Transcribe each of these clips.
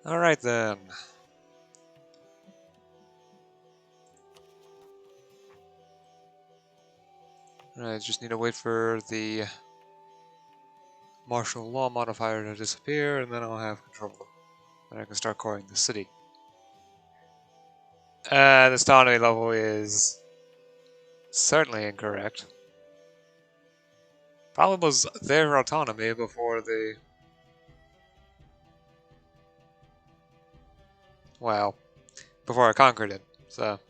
Alright then. I just need to wait for the martial law modifier to disappear, and then I'll have control. Then I can start coring the city. This autonomy level is certainly incorrect. Probably was their autonomy before the... well, before I conquered it, so...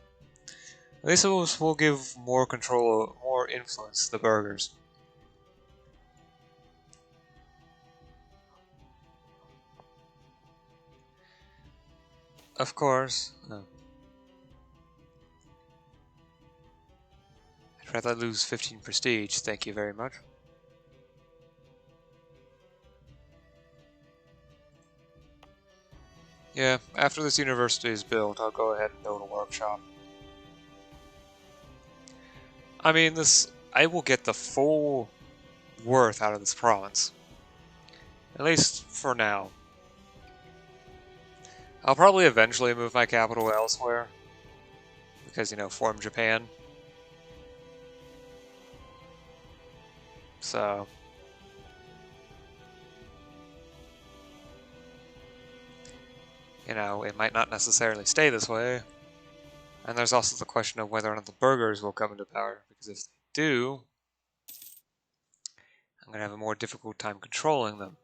At least it will give more control, more influence to the burghers. Of course. I'd rather lose 15 prestige, thank you very much. Yeah, after this university is built, I'll go ahead and build a workshop. I mean, I will get the full worth out of this province. At least for now. I'll probably eventually move my capital elsewhere. Because, you know, form Japan. So... you know, it might not necessarily stay this way. And there's also the question of whether or not the burghers will come into power. Because if they do, I'm going to have a more difficult time controlling them.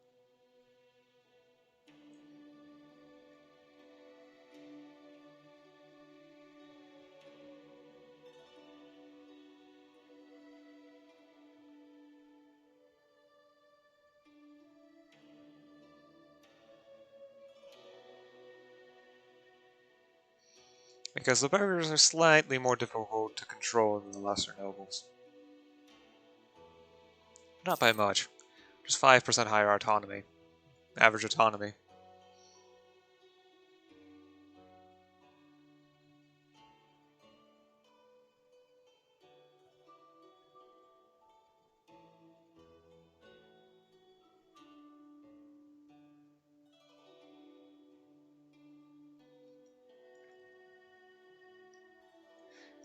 Because the burghers are slightly more difficult to control than the lesser nobles. Not by much. Just 5% higher autonomy. Average autonomy.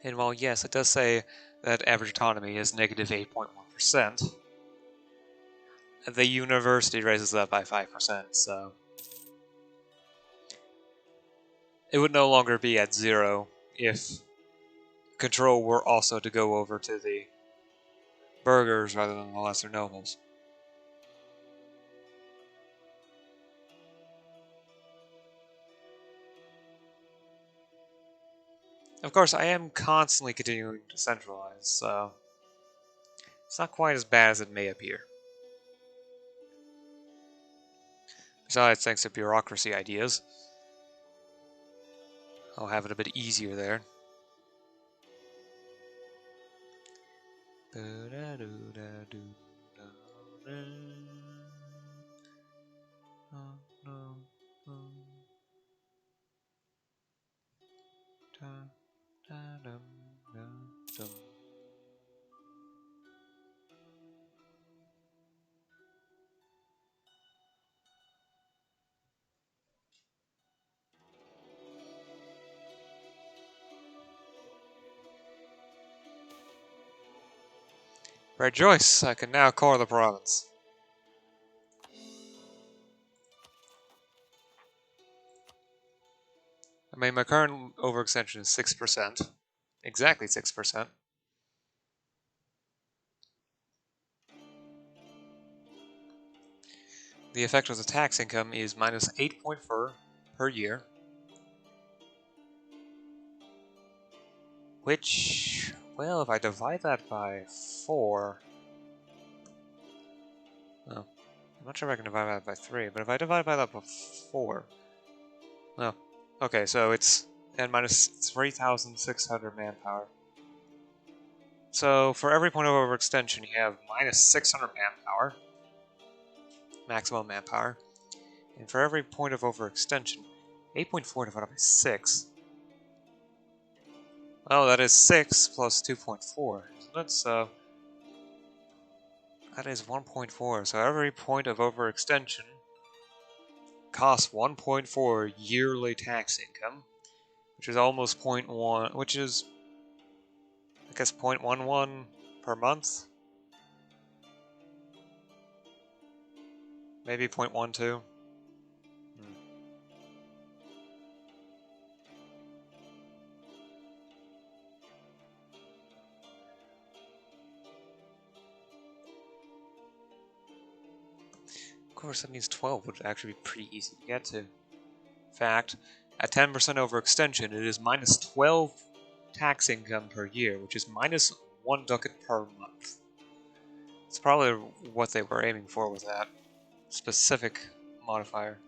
And while yes, it does say that average autonomy is negative 8.1%, the university raises that by 5%, so... it would no longer be at 0 if control were also to go over to the burghers rather than the lesser nobles. Of course, I am constantly continuing to centralize, so it's not quite as bad as it may appear. Besides, thanks to bureaucracy ideas, I'll have it a bit easier there. Rejoice! I can now core the province. I mean, my current overextension is 6%. Exactly 6%. The effect of the tax income is minus 8.4 per year. Which, well, if I divide that by 4... oh, I'm not sure if I can divide that by 3, but if I divide by that by 4... oh, okay, so it's at minus 3,600 manpower. So for every point of overextension, you have minus 600 manpower, maximum manpower. And for every point of overextension, 8.4 divided by 6. Oh, that is 6 plus 2.4, isn't it? So that is 1.4. So every point of overextension costs 1.4 yearly tax income, which is almost 0.1, which is, I guess, 0.11 per month? Maybe 0.12? Of course, that means 12 would actually be pretty easy to get to. In fact, at 10% overextension, it is minus 12 tax income per year, which is minus 1 ducat per month. It's probably what they were aiming for with that specific modifier.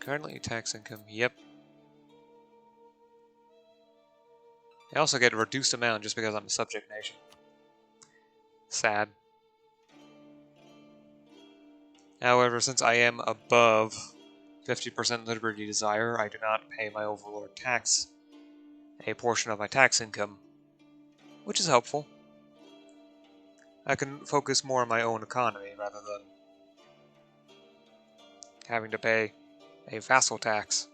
Currently tax income, yep. I also get a reduced amount just because I'm a subject nation. Sad. However, since I am above 50% liberty desire, I do not pay my overlord tax, a portion of my tax income, which is helpful. I can focus more on my own economy rather than having to pay a vassal tax.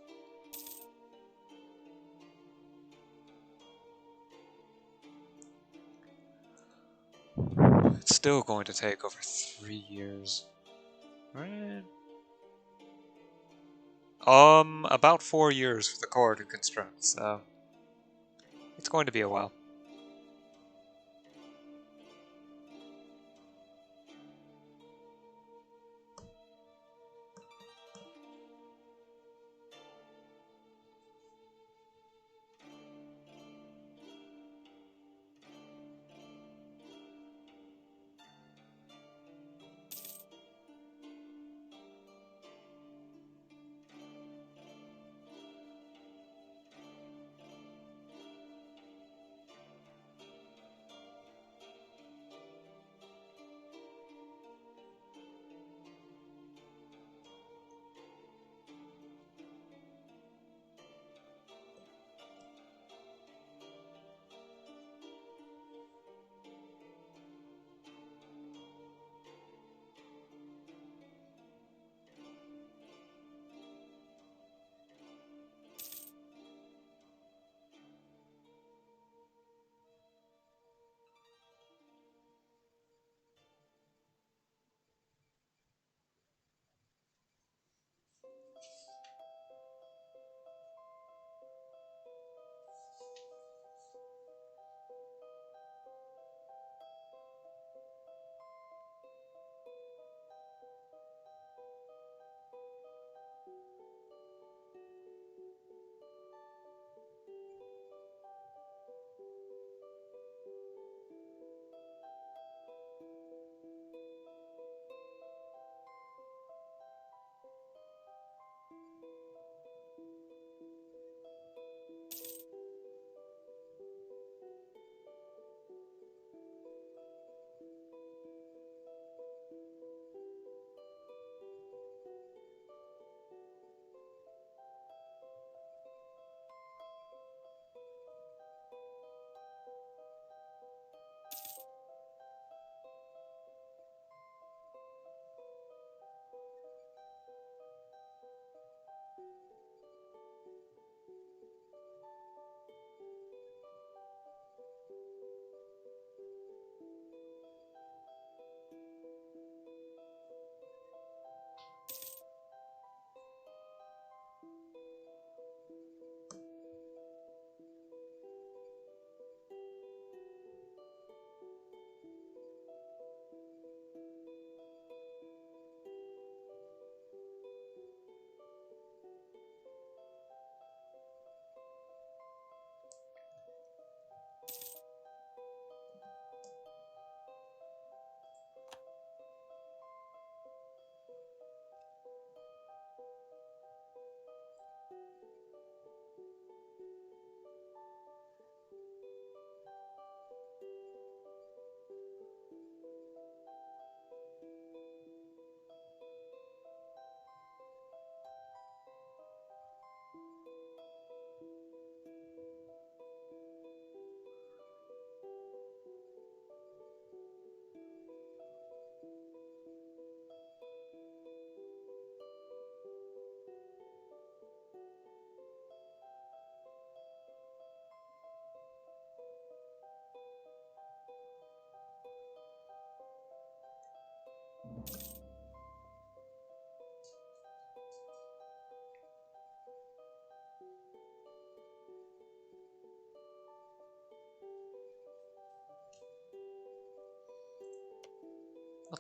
It's still going to take over 3 years. Right? About 4 years for the core to construct, so it's going to be a while.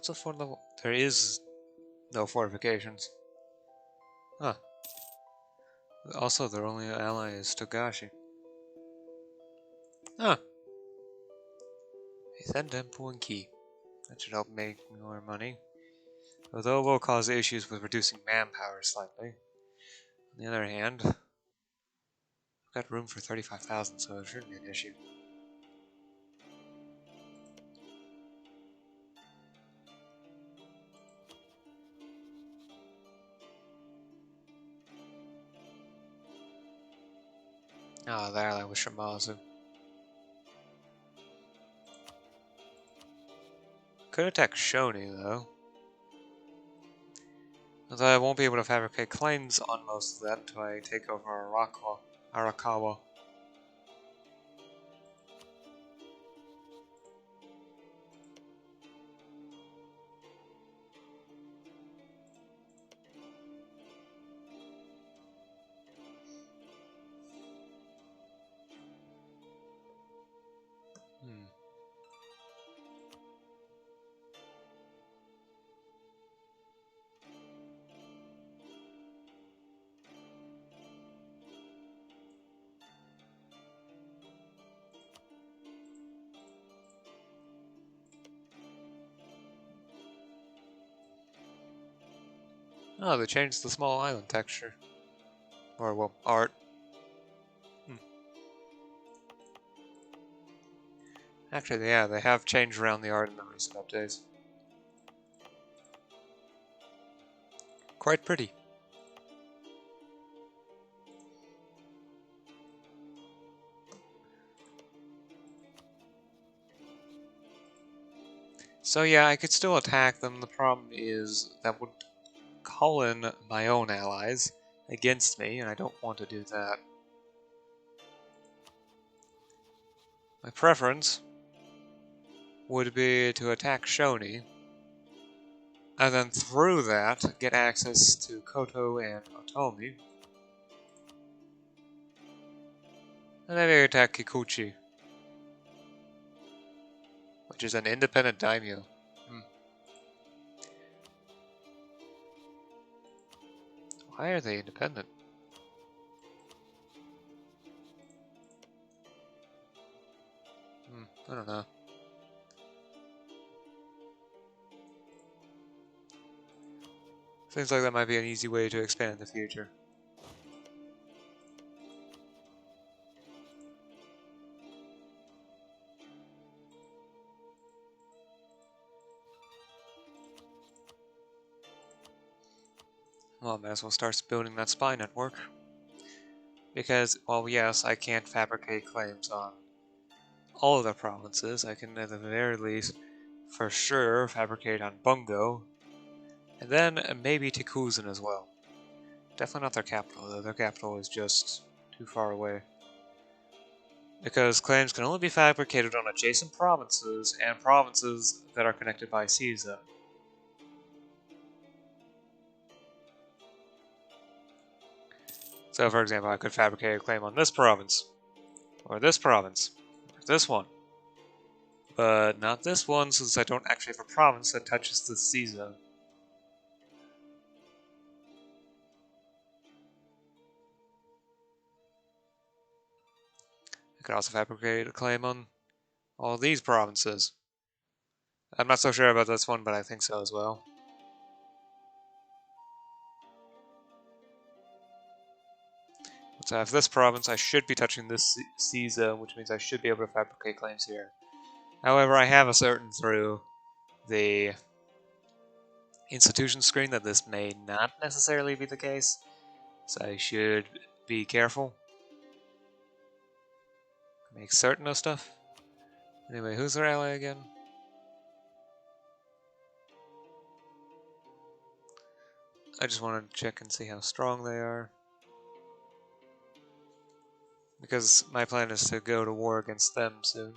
What's a fort level? There is no fortifications. Huh. Also, their only ally is Togashi. Huh. A Sendenpu and Key. That should help make more money. Although it will cause issues with reducing manpower slightly. On the other hand, I've got room for 35,000, so it shouldn't be an issue. Ah, there, that was Shimazu. Could attack Shoni, though. Although I won't be able to fabricate claims on most of that until I take over Arakawa. Oh, they changed the small island texture. Or, well, art. Actually, yeah, they have changed around the art in the recent updates. Quite pretty. So yeah, I could still attack them. The problem is that would call in my own allies against me, and I don't want to do that. My preference would be to attack Shoni, and then through that, get access to Koto and Otomi. And then maybe attack Kikuchi, which is an independent daimyo. Why are they independent? I don't know. Seems like that might be an easy way to expand in the future. Well, I might as well start building that spy network. Because, well, yes, I can't fabricate claims on all of the provinces. I can, at the very least, for sure, fabricate on Bungo. And then maybe Tikuzan as well. Definitely not their capital, though. Their capital is just too far away. Because claims can only be fabricated on adjacent provinces and provinces that are connected by Caesar. So, for example, I could fabricate a claim on this province, or this province, or this one. But not this one, since I don't actually have a province that touches the Caesar. I could also fabricate a claim on all these provinces. I'm not so sure about this one, but I think so as well. So I have this province, I should be touching this Caesar, which means I should be able to fabricate claims here. However, I have ascertained through the institution screen that this may not necessarily be the case, so I should be careful. Make certain of stuff. Anyway, who's their ally again? I just wanted to check and see how strong they are. Because my plan is to go to war against them soon.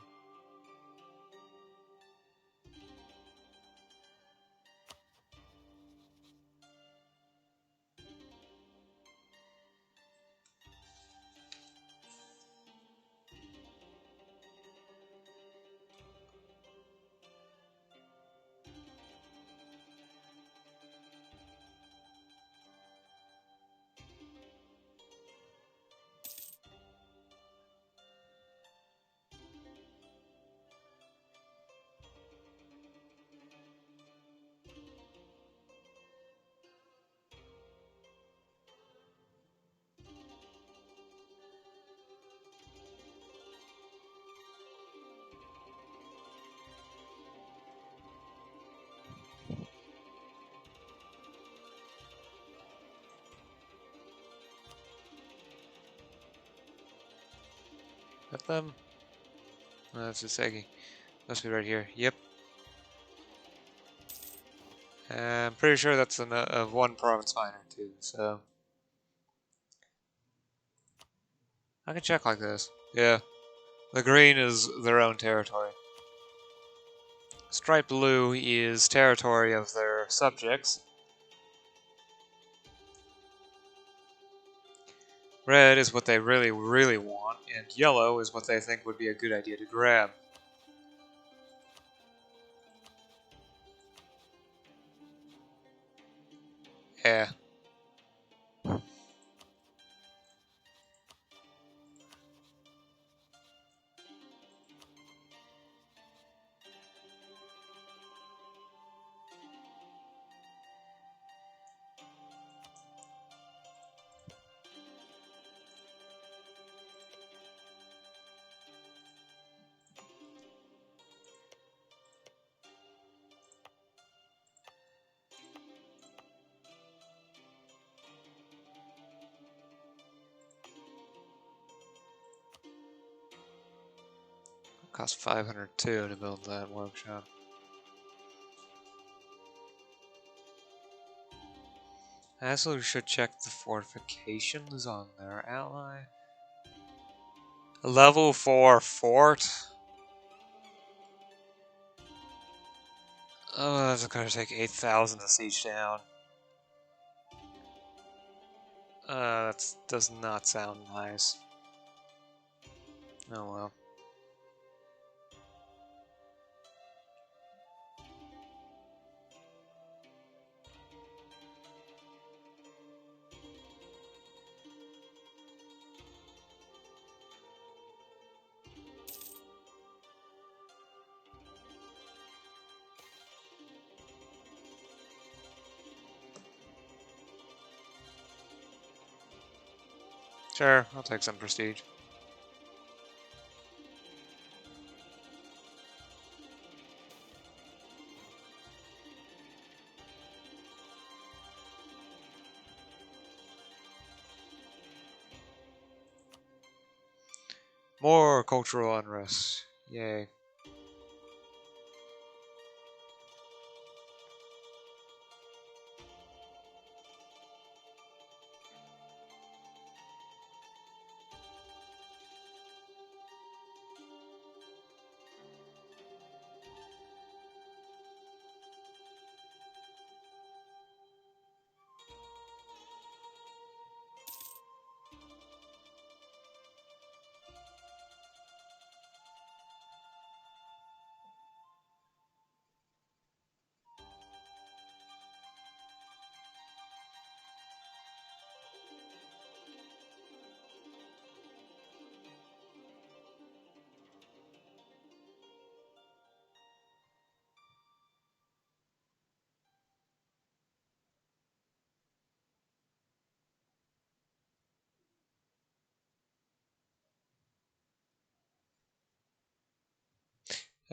Got them? No, that's just Eggy. Must be right here. Yep. I'm pretty sure that's a one province minor too, so I can check like this. Yeah. The green is their own territory. Stripe blue is territory of their subjects. Red is what they really, really want, and yellow is what they think would be a good idea to grab. Yeah. Cost 502 to build that workshop. I also should check the fortifications on their ally. A level 4 fort? Oh, that's gonna take 8,000 to siege down. That does not sound nice. Oh well. Sure, I'll take some prestige. More cultural unrest. Yay.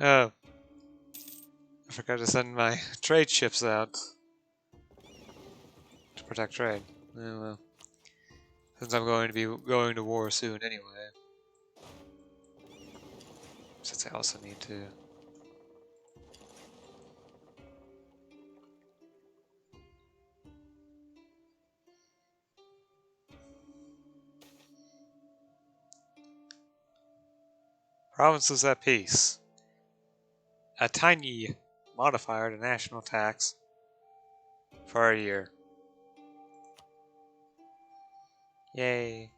Oh, I forgot to send my trade ships out to protect trade. Oh well. Since I'm going to be going to war soon anyway. Since I also need to... Provinces at peace. A tiny modifier to national tax for a year. Yay.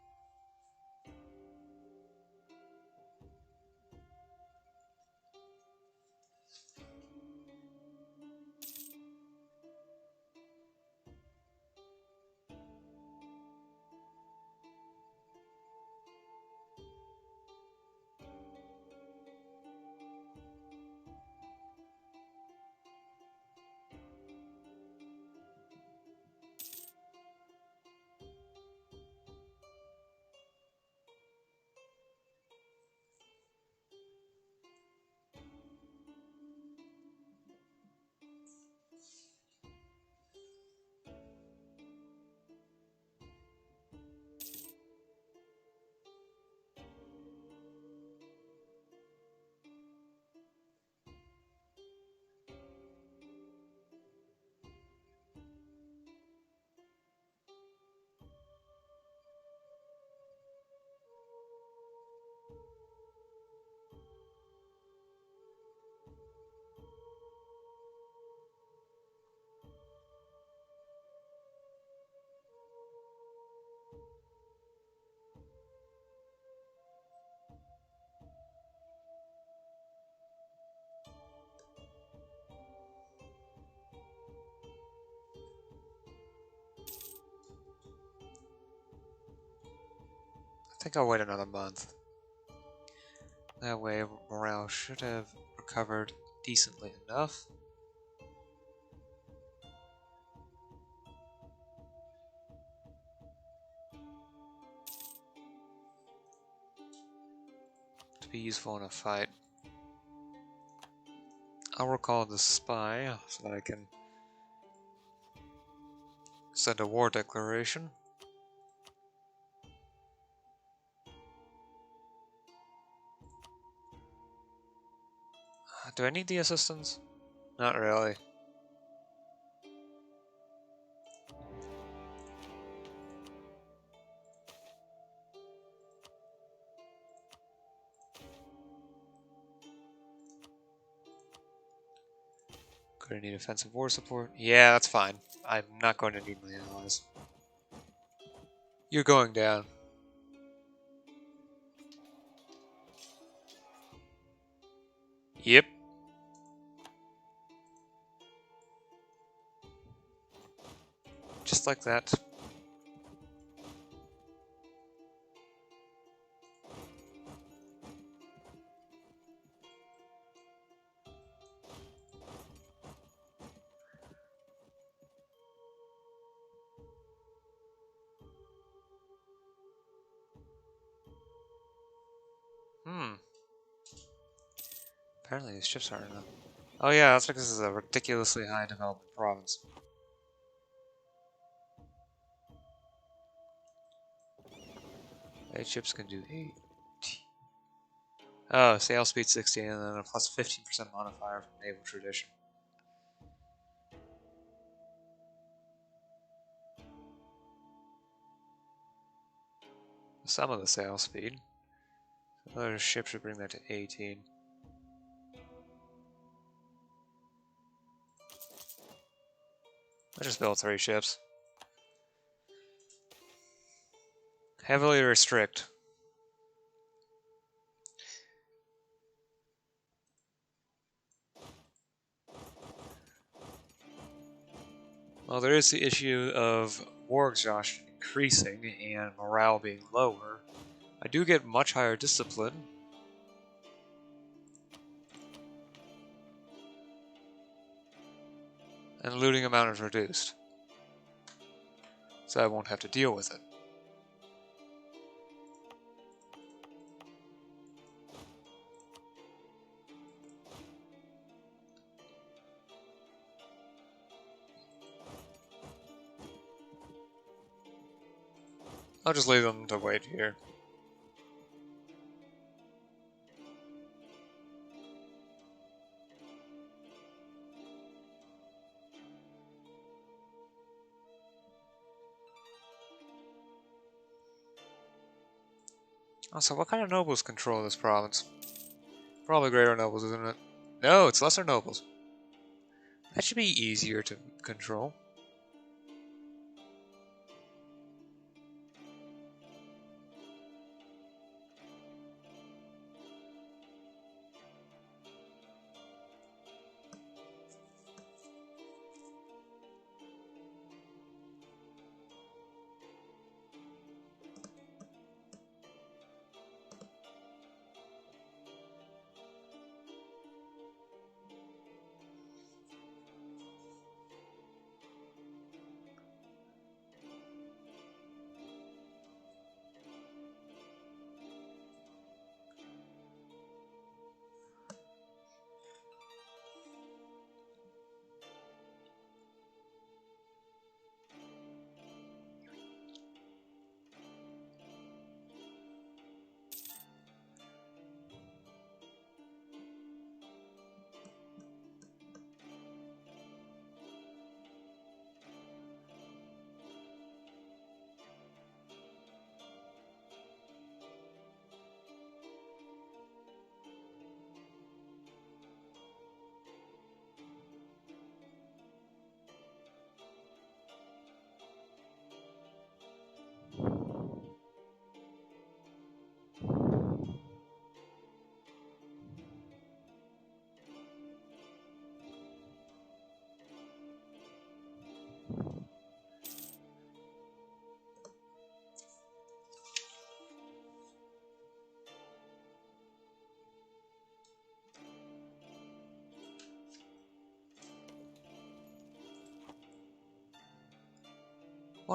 think I'll wait another month. That way morale should have recovered decently enough. To be useful in a fight. I'll recall the spy so that I can send a war declaration. Do I need the assistance? Not really. Gonna need offensive war support. Yeah, that's fine. I'm not going to need my allies. You're going down. Yep. Just like that. Apparently these ships aren't enough. Oh yeah, that's because this is a ridiculously high development province. 8 ships can do 8. Oh, sail speed 16 and then a plus 15% modifier from naval tradition. Some of the sail speed. Other ship should bring that to 18. I just built 3 ships. Heavily restrict. Well, there is the issue of war exhaustion increasing and morale being lower. I do get much higher discipline. And looting amount is reduced. So I won't have to deal with it. I'll just leave them to wait here. Also, what kind of nobles control this province? Probably greater nobles, isn't it? No, it's lesser nobles. That should be easier to control.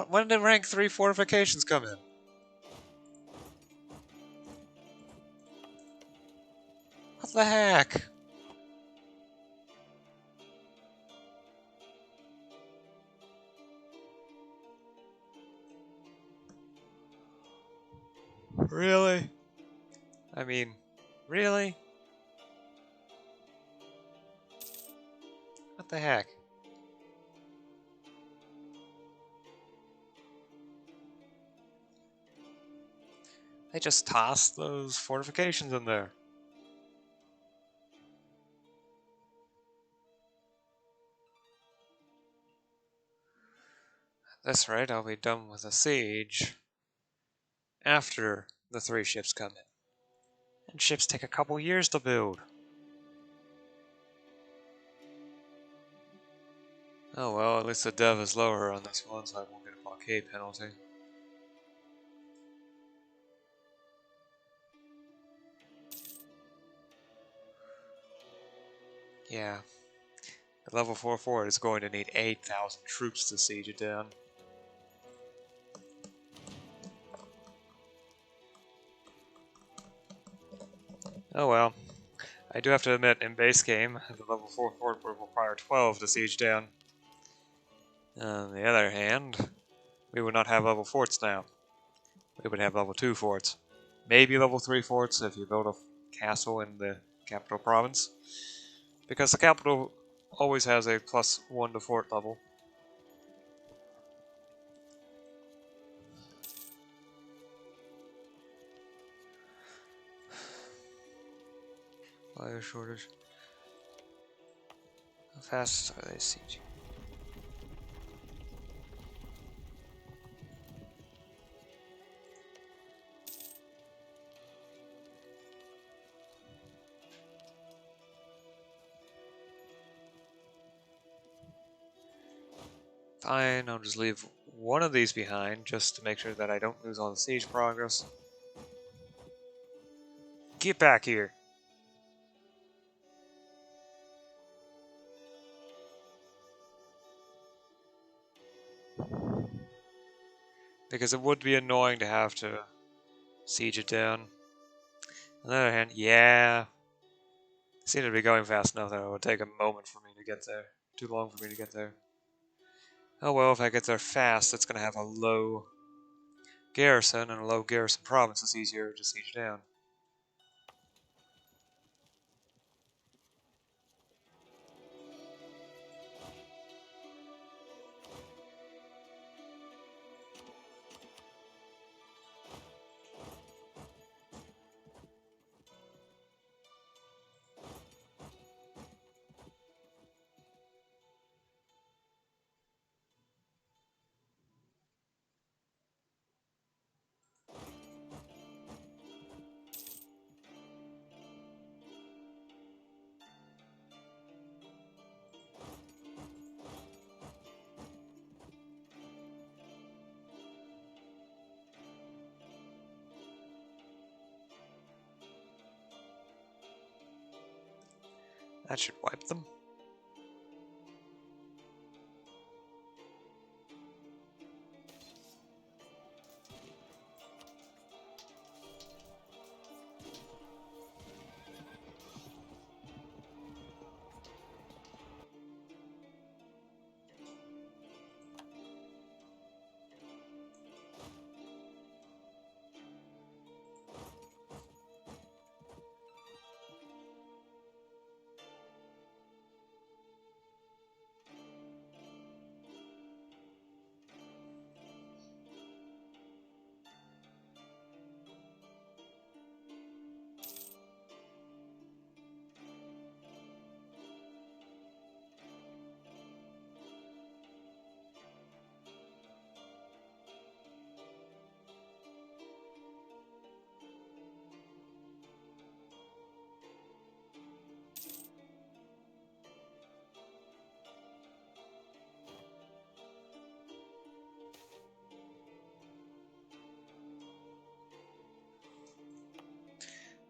When did rank 3 fortifications come in? What the heck? Really? I mean, really? What the heck? They just tossed those fortifications in there. That's right, I'll be done with the siege after the 3 ships come in. And ships take a couple years to build. Oh well, at least the dev is lower on this one, so I won't get a blockade penalty. Yeah. The level 4 fort is going to need 8,000 troops to siege it down. Oh well. I do have to admit, in base game, the level 4 fort would require 12 to siege down. On the other hand, we would not have level forts now. We would have level 2 forts. Maybe level 3 forts if you build a castle in the capital province. Because the capital always has a +1 to fort level. Fire shortage. How fast are they sieging? Fine, I'll just leave one of these behind just to make sure that I don't lose all the siege progress. Get back here! Because it would be annoying to have to siege it down. On the other hand, yeah, it seemed to be going fast enough that it would take a moment for me to get there. Too long for me to get there. Oh well, if I get there fast, it's going to have a low garrison, and a low garrison province is easier to siege down. That should wipe them.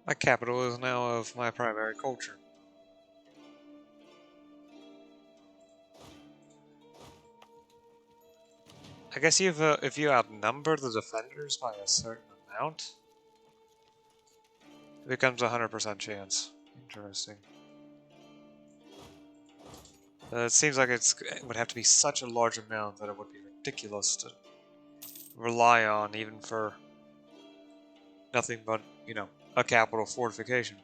My capital is now of my primary culture. I guess if you outnumber the defenders by a certain amount, it becomes 100% chance. Interesting. It seems like it would have to be such a large amount that it would be ridiculous to rely on, even for nothing but, you know, a capital fortification.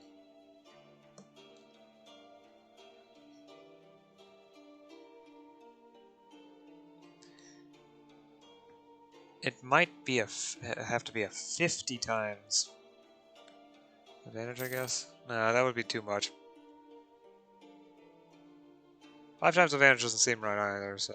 It might be have to be a 50 times advantage, I guess. No, that would be too much. 5 times advantage doesn't seem right either, so.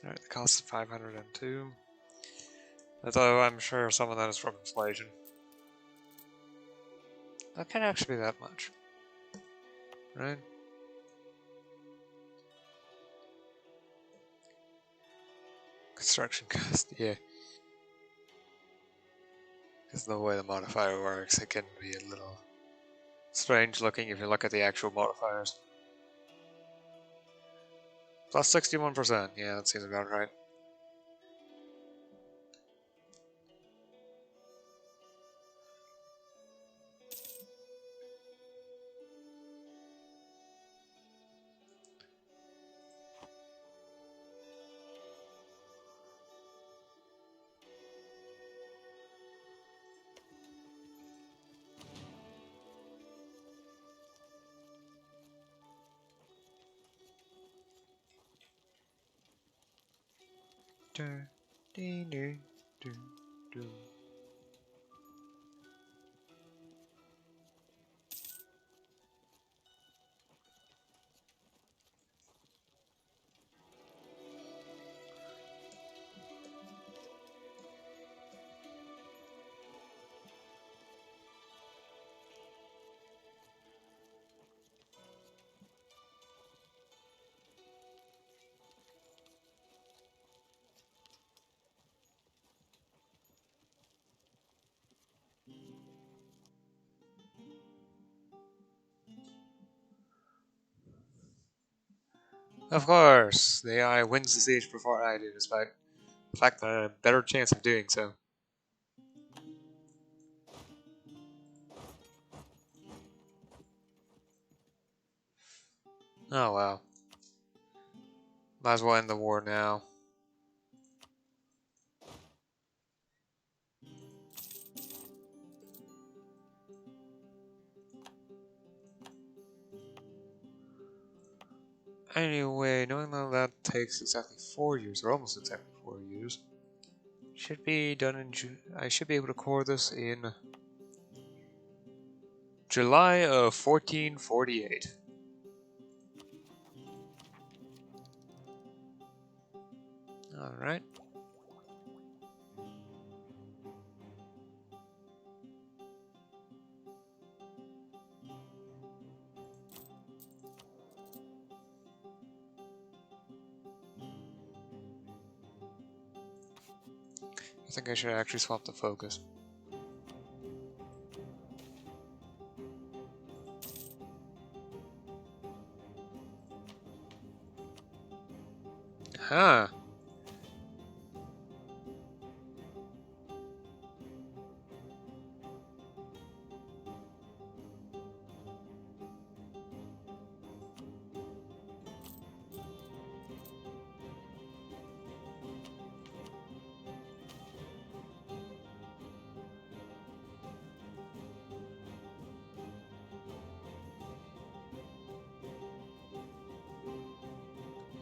Alright, the cost is 502. Although I'm sure some of that is from inflation. That can't actually be that much. Right? Construction cost, yeah. Because the way the modifier works, it can be a little strange looking if you look at the actual modifiers. Plus 61%, yeah, that seems about right. Of course, the AI wins the siege before I do, despite the fact that I had a better chance of doing so. Oh well. Might as well end the war now. Anyway, knowing that takes exactly 4 years, or almost exactly 4 years, should be done in I should be able to core this in July of 1448. Alright. I think I should actually swap the focus. Huh.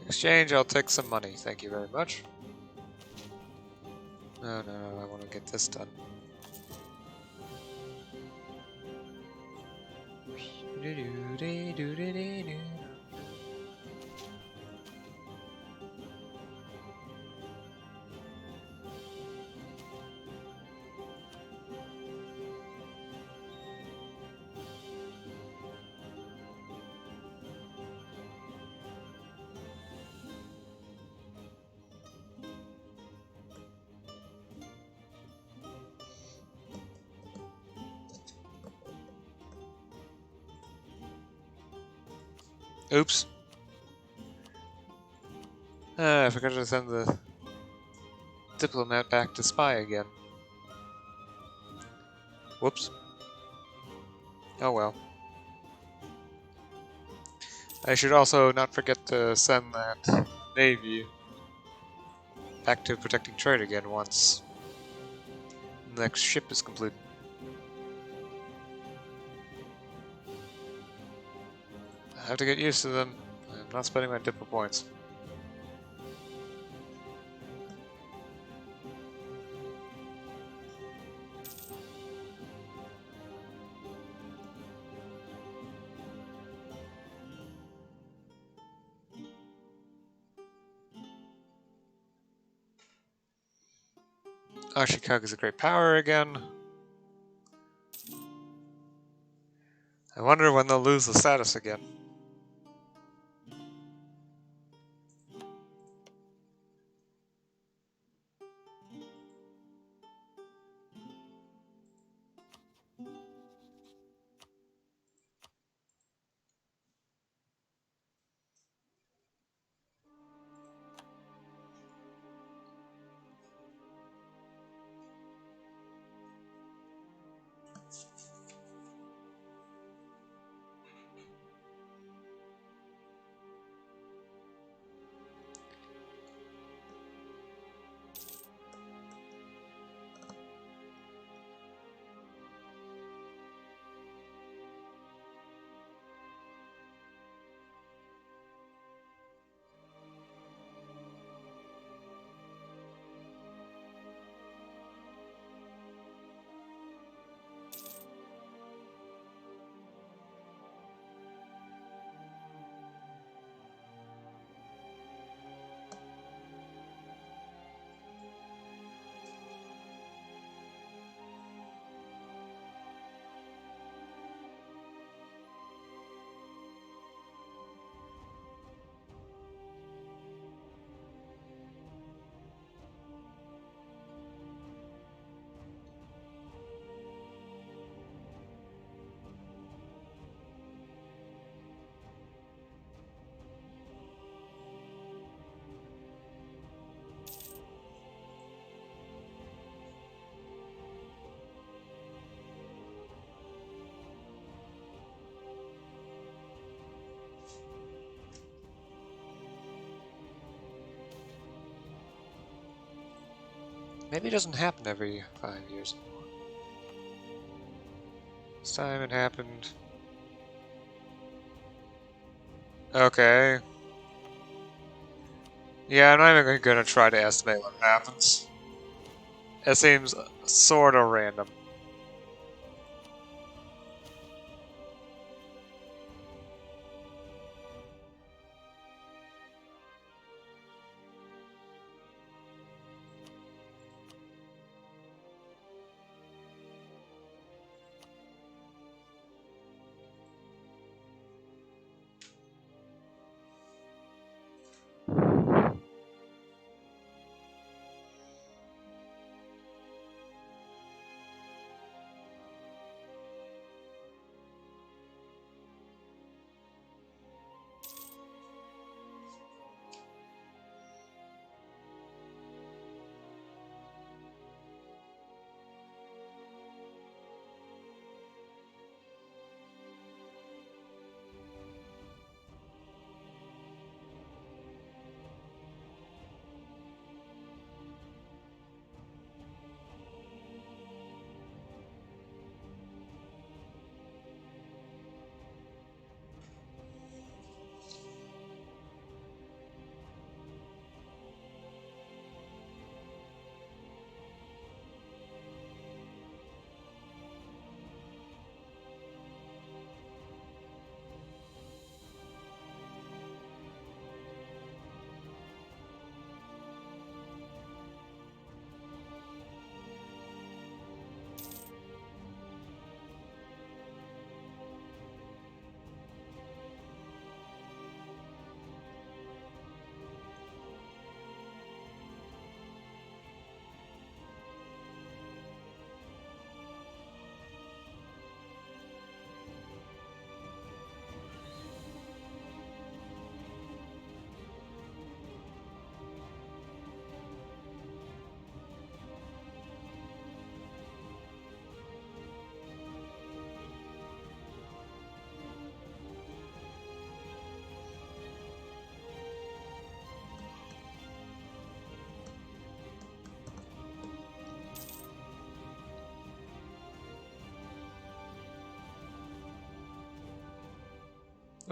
In exchange, I'll take some money. Thank you very much. No, I want to get this done. Oops. I forgot to send the diplomat back to spy again. Whoops. Oh well. I should also not forget to send that navy back to protecting trade again once the next ship is complete. I have to get used to them. I'm not spending my diplo points. Ashikaga is a great power again. I wonder when they'll lose the status again. Maybe it doesn't happen every 5 years anymore. This time it happened. Okay. Yeah, I'm not even gonna try to estimate what happens. It seems sort of random.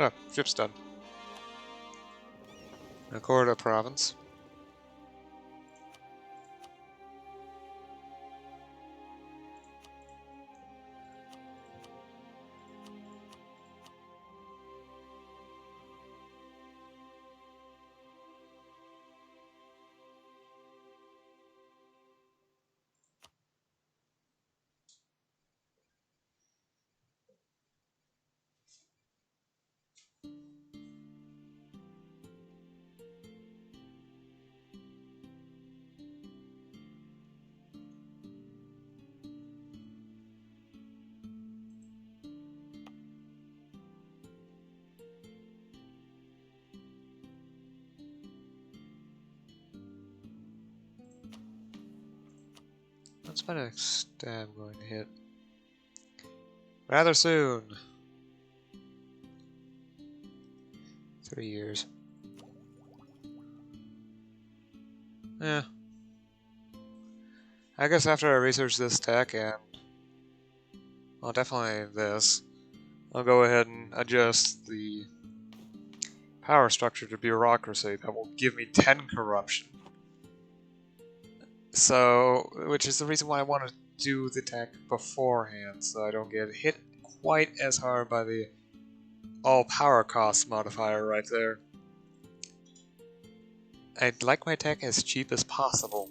Oh, ship's done. Accorda province. What's my next stab going to hit? Rather soon. 3 years. Yeah. I guess after I research this tech and, well, definitely this, I'll go ahead and adjust the power structure to bureaucracy. That will give me 10 corruption. So, which is the reason why I want to do the tech beforehand, so I don't get hit quite as hard by the all power cost modifier right there. I'd like my tech as cheap as possible.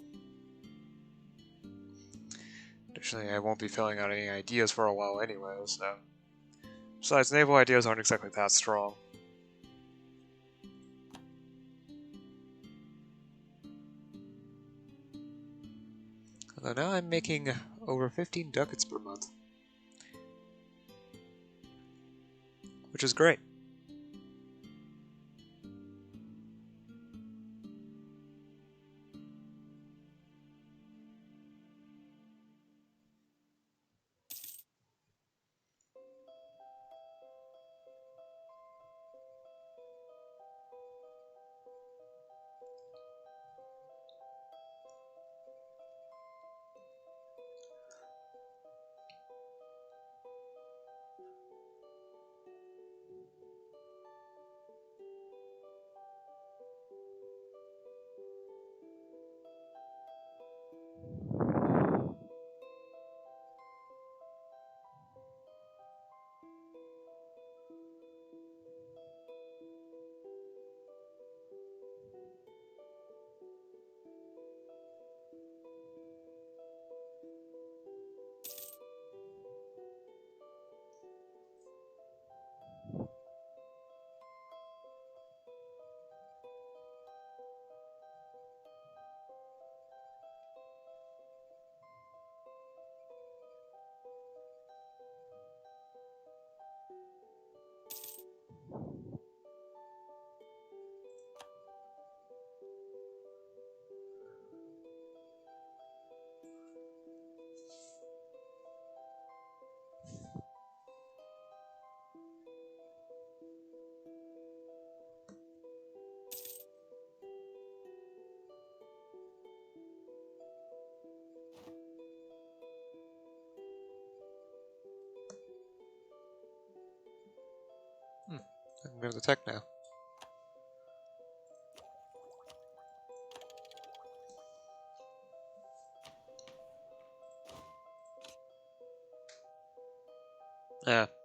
Additionally, I won't be filling out any ideas for a while anyway, so... Besides, naval ideas aren't exactly that strong. Although now I'm making over 15 ducats per month. Which is great. I can go to the tech now.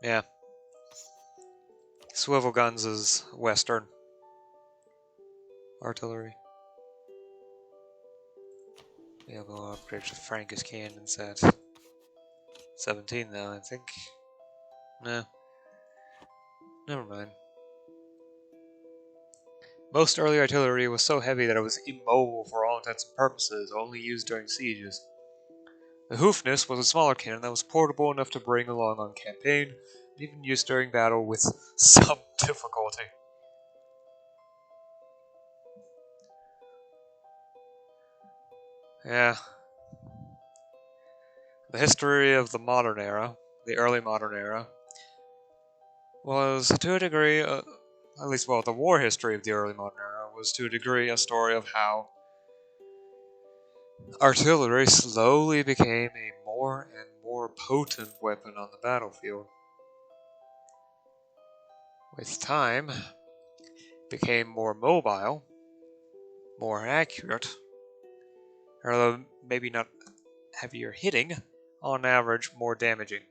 Yeah. Swivel guns is Western artillery. We have a upgrade to Frankish cannons at 17 now, I think. No, never mind. Most early artillery was so heavy that it was immobile for all intents and purposes, only used during sieges. The Hoofnis was a smaller cannon that was portable enough to bring along on campaign, and even used during battle with some difficulty. Yeah. The history of the modern era, the early modern era, was to a degree, at least, well, the war history of the early modern era was to a degree a story of how artillery slowly became a more and more potent weapon on the battlefield. With time, it became more mobile, more accurate, although maybe not heavier hitting, on average more damaging.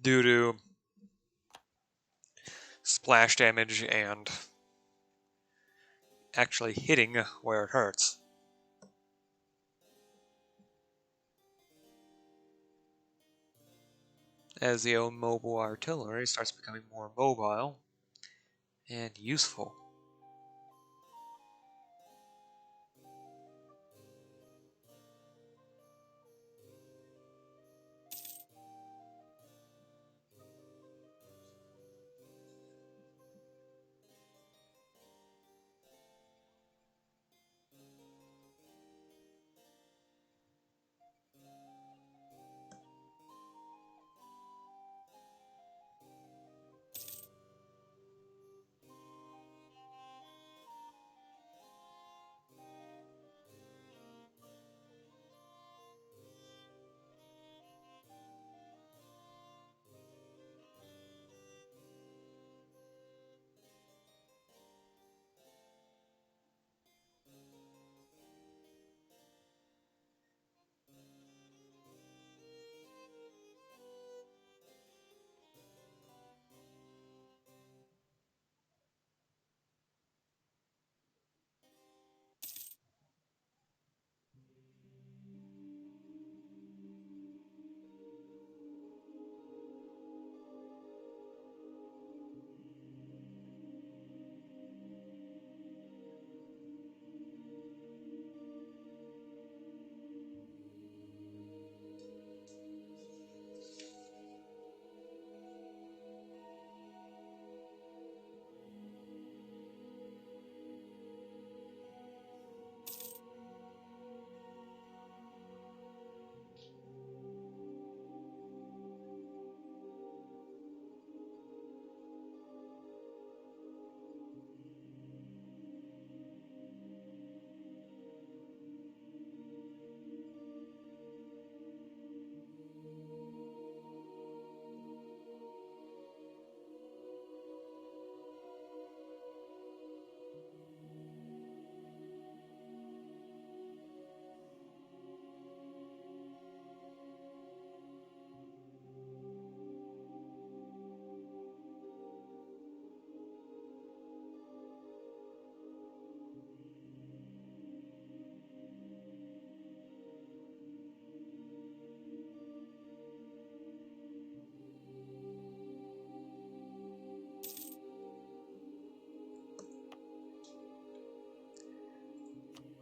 Due to splash damage and actually hitting where it hurts. As the mobile artillery starts becoming more mobile and useful.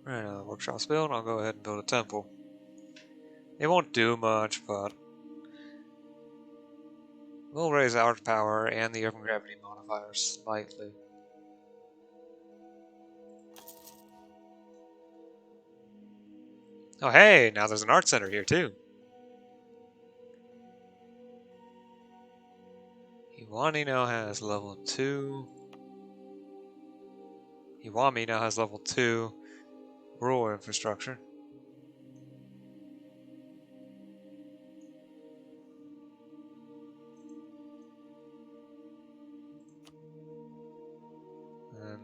Right now, the workshop's built, I'll go ahead and build a temple. It won't do much, but we'll raise arch power and the earth and gravity modifier slightly. Oh hey, now there's an art center here too. Iwani now has level 2. Iwami now has level 2 rural infrastructure.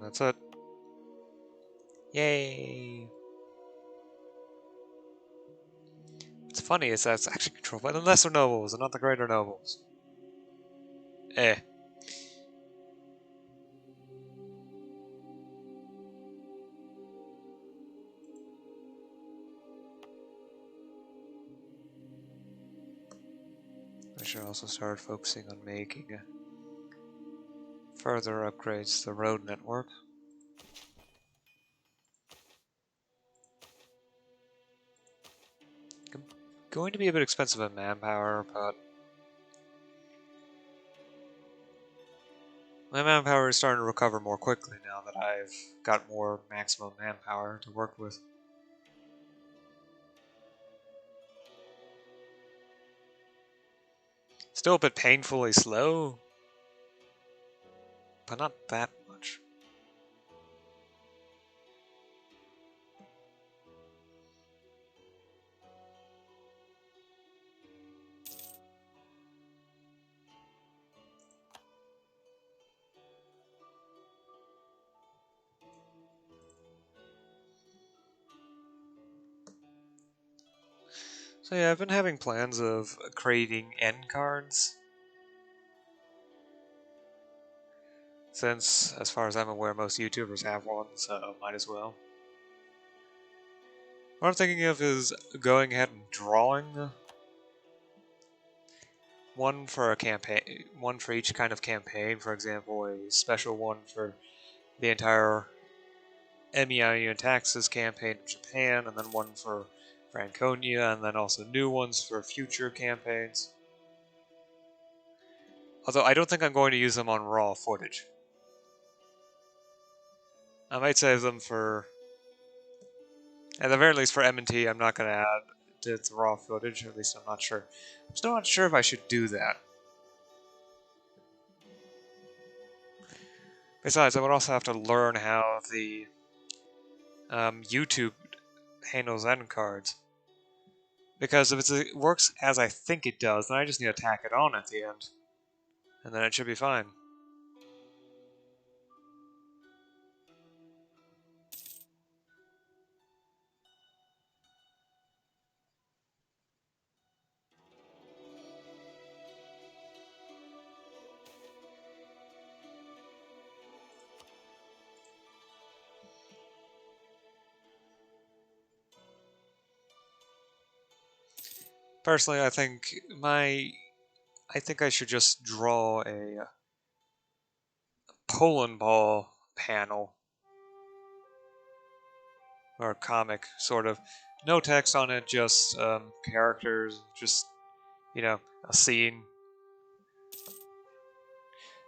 that's it. Yay! What's funny is that it's actually controlled by the lesser nobles and not the greater nobles. Eh. I should also start focusing on making further upgrades to the road network. Going to be a bit expensive in manpower, but my manpower is starting to recover more quickly now that I've got more maximum manpower to work with. Still a bit painfully slow, but not that much. So yeah, I've been having plans of creating end cards. Since, as far as I'm aware, most YouTubers have one, so might as well. What I'm thinking of is going ahead and drawing one for a campaign, one for each kind of campaign. For example, a special one for the entire MEIOU and taxes campaign in Japan, and then one for Franconia, and then also new ones for future campaigns. Although I don't think I'm going to use them on raw footage. I might save them for, at the very least for M&T, I'm not going to add to the raw footage, at least I'm not sure. I'm still not sure if I should do that. Besides, I would also have to learn how the YouTube handles end cards. Because if it works as I think it does, then I just need to tack it on at the end. And then it should be fine. Personally, I think I should just draw a Poland ball panel. Or comic, sort of. No text on it, just characters, just, you know, a scene.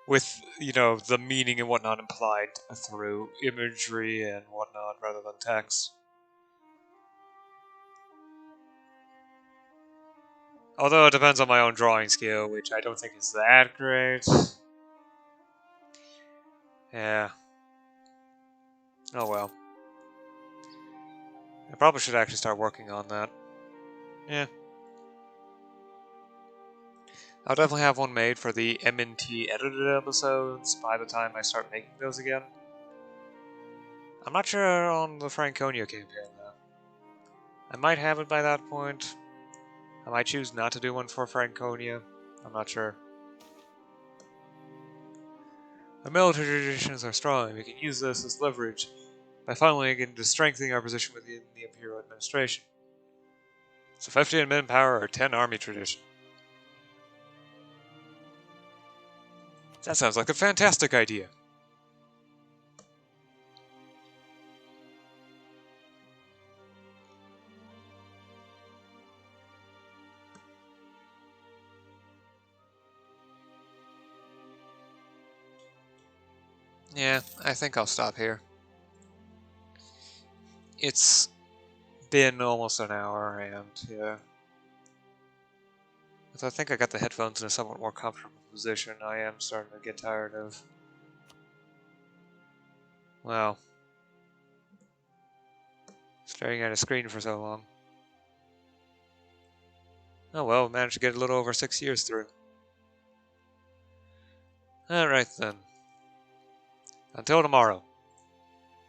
With, you know, the meaning and whatnot implied through imagery and whatnot rather than text. Although it depends on my own drawing skill, which I don't think is that great. Yeah. Oh well. I probably should actually start working on that. Yeah. I'll definitely have one made for the M&T edited episodes by the time I start making those again. I'm not sure on the Franconia campaign, though. I might have it by that point. I might choose not to do one for Franconia. I'm not sure. Our military traditions are strong, and we can use this as leverage by funneling into strengthening our position within the Imperial administration. So 15 manpower or 10 army tradition. That sounds like a fantastic idea. Yeah, I think I'll stop here. It's been almost an hour, and yeah. But I think I got the headphones in a somewhat more comfortable position. I am starting to get tired of, well, staring at a screen for so long. Oh well, managed to get a little over 6 years through. Alright then. Until tomorrow.